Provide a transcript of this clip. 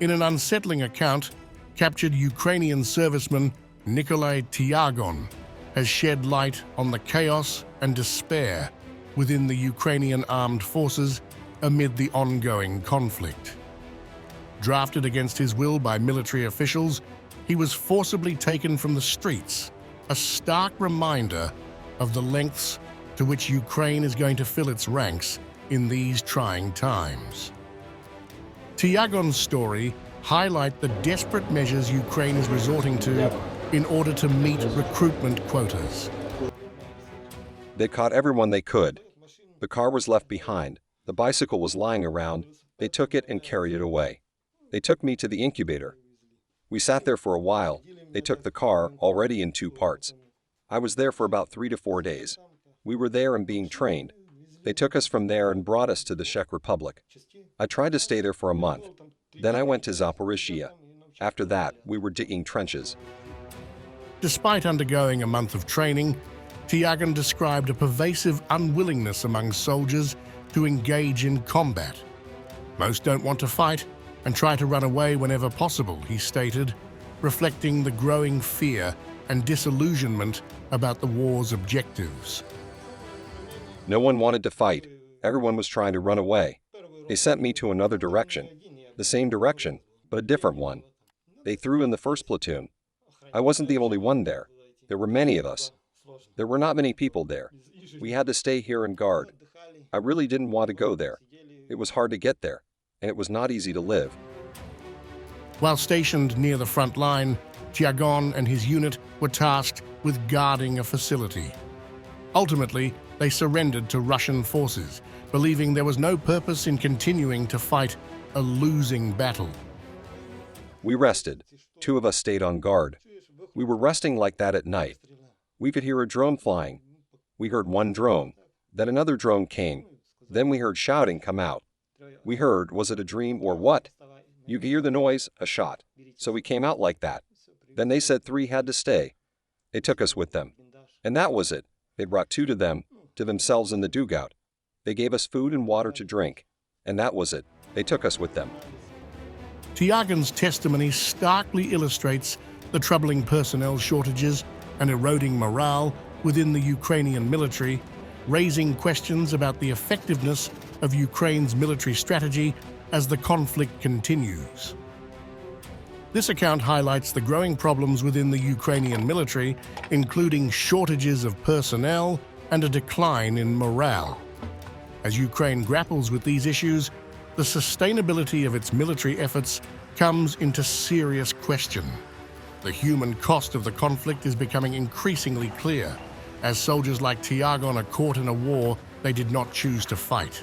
In an unsettling account, captured Ukrainian serviceman Nikolay Tyagon has shed light on the chaos and despair within the Ukrainian Armed Forces amid the ongoing conflict. Drafted against his will by military officials, he was forcibly taken from the streets, a stark reminder of the lengths to which Ukraine is going to fill its ranks in these trying times. Tyagon's story highlights the desperate measures Ukraine is resorting to in order to meet recruitment quotas. They caught everyone they could. The car was left behind. The bicycle was lying around. They took it and carried it away. They took me to the incubator. We sat there for a while. They took the car, already in 2 parts. I was there for about 3 to 4 days. We were there and being trained. They took us from there and brought us to the Czech Republic. I tried to stay there for a month. Then I went to Zaporizhzhia. After that, we were digging trenches. Despite undergoing a month of training, Tyagon described a pervasive unwillingness among soldiers to engage in combat. Most don't want to fight and try to run away whenever possible, he stated, reflecting the growing fear and disillusionment about the war's objectives. No one wanted to fight. Everyone was trying to run away. They sent me to another direction. The same direction, but a different one. They threw in the first platoon. I wasn't the only one there. There were many of us. There were not many people there. We had to stay here and guard. I really didn't want to go there. It was hard to get there, and it was not easy to live. While stationed near the front line, Tyagon and his unit were tasked with guarding a facility. Ultimately, they surrendered to Russian forces, believing there was no purpose in continuing to fight a losing battle. We rested. 2 of us stayed on guard. We were resting like that at night. We could hear a drone flying. We heard one drone. Then another drone came. Then we heard shouting come out. We heard, was it a dream or what? You could hear the noise, a shot. So we came out like that. Then they said 3 had to stay. They took us with them. And that was it. They brought 2 to them, to themselves in the dugout. They gave us food and water to drink. And that was it. They took us with them. Tyagon's testimony starkly illustrates the troubling personnel shortages and eroding morale within the Ukrainian military, raising questions about the effectiveness of Ukraine's military strategy as the conflict continues. This account highlights the growing problems within the Ukrainian military, including shortages of personnel and a decline in morale. As Ukraine grapples with these issues, the sustainability of its military efforts comes into serious question. The human cost of the conflict is becoming increasingly clear, as soldiers like Tyagon are caught in a war they did not choose to fight.